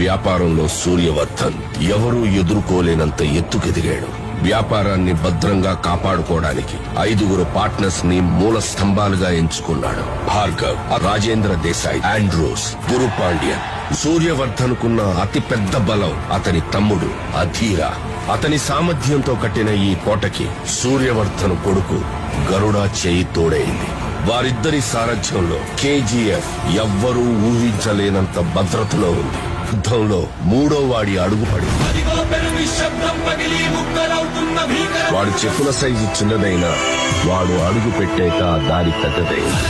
వ్యాపారంలో సూర్యవర్ధన్ ఎవరూ ఎదుర్కోలేనంత ఎత్తుకెదిగాడు. వ్యాపారాన్ని భద్రంగా కాపాడుకోవడానికి 5 పార్ట్నర్స్ ని మూల స్తంభాలుగా ఎంచుకున్నాడు. భార్గవ్, రాజేంద్ర దేశాయ్, ఆండ్రూస్, గురు పాండ్యన్. సూర్యవర్ధన్ కున్న అతి పెద్ద బలం అతని తమ్ముడు అధీరా. అతని సామర్థ్యంతో కట్టిన ఈ కోటకి సూర్యవర్ధన్ కొడుకు గరుడా చేయి తోడైంది. వారిద్దరి సారథ్యంలో కేజీఎఫ్ ఎవ్వరూ ఊహించలేనంత భద్రతలో ఉంది. యుద్ధంలో 3వ వాడి అడుగుపడి వాడు చెప్పుల సైజు చిన్నదైనా వాడు అడుగు పెట్టాక దారి పెద్దదైంది.